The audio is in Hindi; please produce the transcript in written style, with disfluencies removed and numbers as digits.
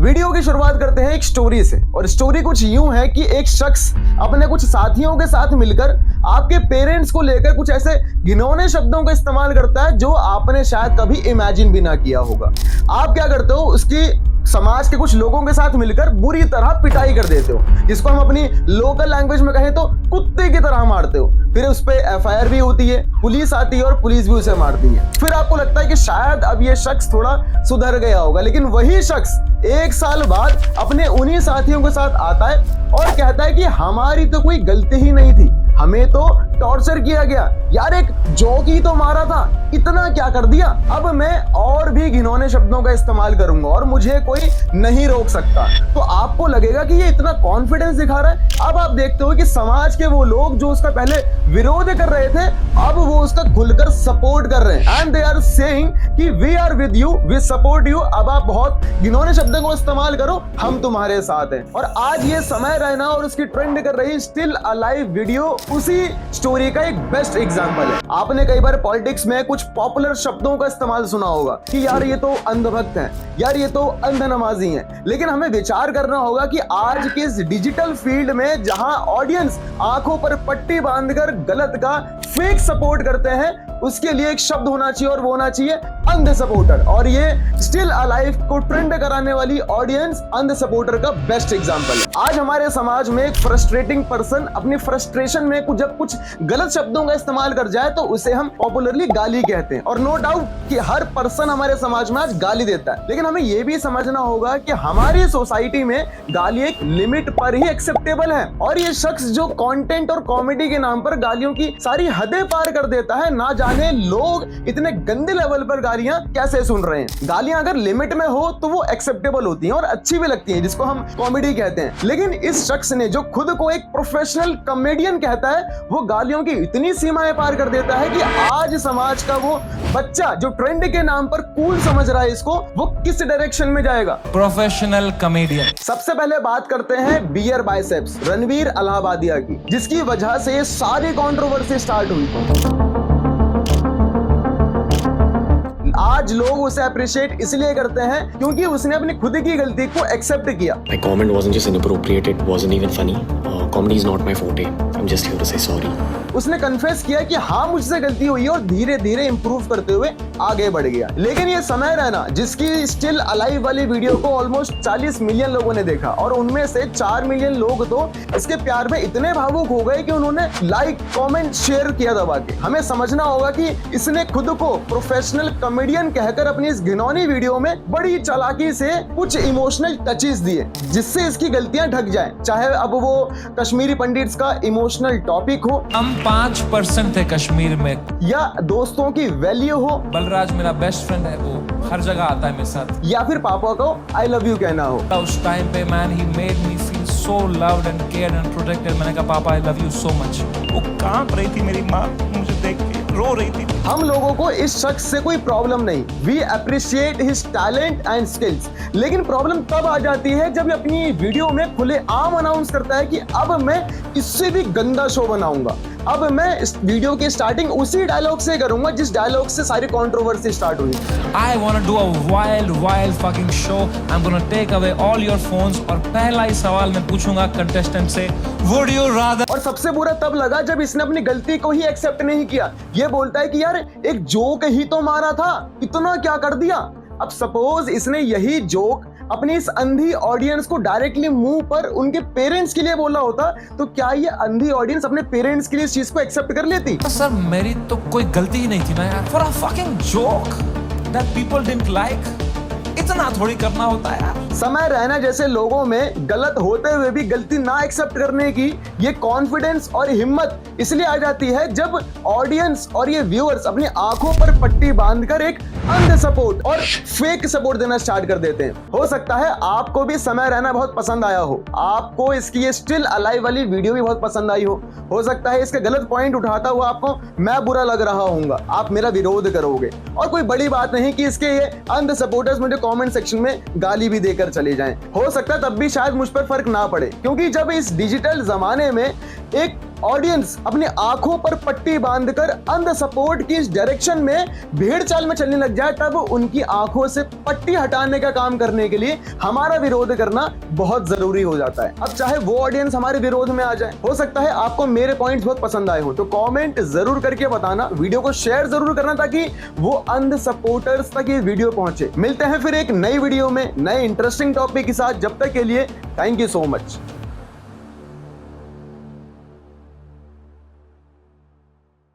वीडियो की शुरुआत करते हैं एक स्टोरी से, और स्टोरी कुछ यूं है कि एक शख्स अपने कुछ साथियों के साथ मिलकर आपके पेरेंट्स को लेकर कुछ ऐसे घिनौने शब्दों का इस्तेमाल करता है जो आपने शायद कभी इमेजिन भी ना किया होगा। आप क्या करते हो, उसकी समाज के कुछ लोगों के साथ मिलकर बुरी तरह पिटाई कर देते हो, जिसको हम अपनी लोकल लैंग्वेज में कहें तो कुत्ते की तरह मारते हो। फिर उस पे एफआईआर भी होती है, पुलिस आती है और पुलिस भी उसे मारती है। फिर आपको लगता है कि शायद अब ये शख्स थोड़ा सुधर गया होगा, लेकिन वही शख्स 1 साल बाद अपने उन्हीं साथियों के साथ आता है और कहता है कि हमारी तो कोई गलती ही नहीं थी, हमें तो टॉर्चर किया गया यार, एक जोक ही तो मारा था, इतना क्या कर दिया। अब मैं और भी घिनौने शब्दों का इस्तेमाल करूंगा और मुझे कोई नहीं रोक सकता। तो आपको लगेगा कि ये इतना कॉन्फिडेंस दिखा रहा है। अब आप देखते हो कि समाज के वो लोग जो उसका पहले विरोध कर रहे थे, अब वो उसका खुलकर सपोर्ट कर रहे हैं, एंड दे आर सेइंग कि we are with you, we support you. अब आप बहुत घिनौने शब्दों को इस्तेमाल करो, हम तुम्हारे साथ हैं। और आज ये समय रैना और उसकी ट्रेंड कर रही स्टिल अलाइव वीडियो उसी स्टोरी का एक बेस्ट एग्जांपल है। आपने कई बार पॉलिटिक्स में कुछ पॉपुलर शब्दों का इस्तेमाल सुना होगा कि यार ये तो अंधभक्त हैं, यार ये तो अंध नमाजी हैं, लेकिन हमें विचार करना होगा कि आज के इस डिजिटल फील्ड में जहां ऑडियंस आंखों पर पट्टी बांधकर गलत का फेक सपोर्ट करते हैं, उसके लिए एक शब्द होना चाहिए और वो होना चाहिए अंध सपोर्टर। और ये स्टिल अलाइव को ट्रेंड कराने वाली ऑडियंस अंध सपोर्टर का बेस्ट एग्जांपल है। आज हमारे समाज में एक फ्रस्ट्रेटिंग पर्सन अपनी फ्रस्ट्रेशन में जब कुछ गलत शब्दों का इस्तेमाल कर जाए तो उसे हम पॉपुलरली गाली कहते हैं। और नो डाउट कि हर पर्सन हमारे समाज में आज गाली देता है, लेकिन हमें यह भी समझना होगा कि हमारी सोसाइटी में गाली एक लिमिट पर ही एक्सेप्टेबल है। और ये शख्स जो कंटेंट और कॉमेडी के नाम पर गालियों की सारी हदें पार कर देता है, ना जाने लोग इतने गंदे लेवल पर गालियां कैसे सुन रहे हैं। गालियां अगर लिमिट में हो तो वो एक्सेप्टेबल होती हैं और अच्छी भी लगती हैं, जिसको हम कॉमेडी कहते हैं। लेकिन इस शख्स ने जो खुद को एक प्रोफेशनल कॉमेडियन कहता है, वो गालियों की इतनी सीमाएं पार कर देता है कि आज समाज का वो बच्चा जो ट्रेंड के नाम पर कूल समझ रहा है इसको, वो किस डायरेक्शन में जाएगा। Professional comedian. सबसे पहले बात करते हैं बियर बाइसेप्स रणवीर अलाहाबादिया की, जिसकी वजह से ये सारी कंट्रोवर्सी स्टार्ट हुई। आज लोग उसे अप्रिशिएट इसलिए करते हैं क्योंकि उसने अपनी खुद की गलती को एक्सेप्ट किया। My comment wasn't just inappropriate, it wasn't even funny. Comedy is not my forte. I'm just here to say sorry. उसने कन्फेस किया कि हाँ मुझसे गलती हुई है और धीरे धीरे इंप्रूव करते हुए आगे बढ़ गया। लेकिन ये समय रैना जिसकी स्टिल अलाइव वाली वीडियो को ऑलमोस्ट 40 मिलियन लोगों ने देखा, और उनमें से 4 मिलियन लोग तो इसके प्यार में इतने भावुक हो गए कि उन्होंने लाइक कमेंट शेयर किया दबा के। हमें समझना होगा कि इसने खुद को प्रोफेशनल कॉमेडियन कहकर अपनी इस घिनौनी वीडियो में बड़ी चालाकी से कुछ इमोशनल टचेस दिए, जिससे इसकी गलतियां ढक जाएं। चाहे अब वो कश्मीरी पंडित्स का इमोशनल टॉपिक हो, हम 5% थे कश्मीर में, या दोस्तों की वैल्यू हो, बलराज मेरा बेस्ट फ्रेंड है, वो हर जगह आता है मेरे साथ, या फिर पापा को आई लव यू कहना हो। उस टाइम पे man he made me feel so loved and cared and protected. मैंने कहा पापा I love you so much. वो कांप रही थी मेरी माँ, मुझे देख के रो रही थी। हम लोगों को इस शख्स से कोई प्रॉब्लम नहीं, we appreciate his talent and skills. लेकिन प्रॉब्लम तब आ जाती है जब ये अपनी वीडियो में खुलेआम अनाउंस करता है कि अब मैं इससे भी गंदा शो बनाऊंगा, अब मैं इस वीडियो की स्टार्टिंग उसी डायलॉग से करूंगा जिस डायलॉग से सारी कंट्रोवर्सी स्टार्ट हुई। I wanna do a wild fucking show. I'm gonna take away all your phones. और पहला ही सवाल मैं पूछूंगा कंटेस्टेंट से, Would you rather? और सबसे बुरा तब लगा जब इसने अपनी गलती को ही एक्सेप्ट नहीं किया। ये बोलता है कि यार एक जोक ही तो मारा था, इतना क्या कर दिया। अब सपोज इसने यही जोक अपनी इस अंधी ऑडियंस को डायरेक्टली मुंह पर उनके पेरेंट्स के लिए बोला होता, तो क्या ये अंधी ऑडियंस अपने पेरेंट्स के लिए इस चीज को एक्सेप्ट कर लेती? सर मेरी तो कोई गलती ही नहीं थी ना यार, for a fucking joke that people didn't like, इतना थोड़ी करना होता है यार। समय रैना जैसे लोगों में गलत होते हुए भी गलती ना एक्सेप्ट करने की ये कॉन्फिडेंस और हिम्मत इसलिए आ जाती है जब ऑडियंस और ये व्यूअर्स अपनी आंखों पर पट्टी बांधकर एक अंध सपोर्ट और फेक सपोर्ट देना स्टार्ट कर देते हैं। हो सकता है आपको भी समय रैना बहुत पसंद आया हो, आपको इसकी ये स्टिल अलाइव वाली वीडियो भी बहुत पसंद आई हो सकता है इसके गलत पॉइंट उठाता हुआ आपको मैं बुरा लग रहा हूँगा, आप मेरा विरोध करोगे, और कोई बड़ी बात नहीं कि इसके ये अंध सपोर्टर्स मुझे कमेंट सेक्शन में गाली भी देकर चले जाएं। हो सकता है तब भी शायद मुझ पर फर्क ना पड़े, क्योंकि जब इस डिजिटल जमाने में एक ऑडियंस अपनी आंखों पर पट्टी बांधकर अंध सपोर्ट की इस डायरेक्शन में भेड़ चाल में चलने लग जाए, तब उनकी आंखों से पट्टी हटाने का काम करने के लिए हमारा विरोध करना बहुत जरूरी हो जाता है। अब चाहे वो ऑडियंस हमारे विरोध में आ जाए, हो सकता है आपको मेरे पॉइंट्स बहुत पसंद आए हो, तो कमेंट जरूर करके बताना, वीडियो को शेयर जरूर करना ताकि वो अंध सपोर्टर्स तक ये वीडियो पहुंचे। मिलते हैं फिर एक नई वीडियो में नए इंटरेस्टिंग टॉपिक के साथ, जब तक के लिए थैंक यू सो मच।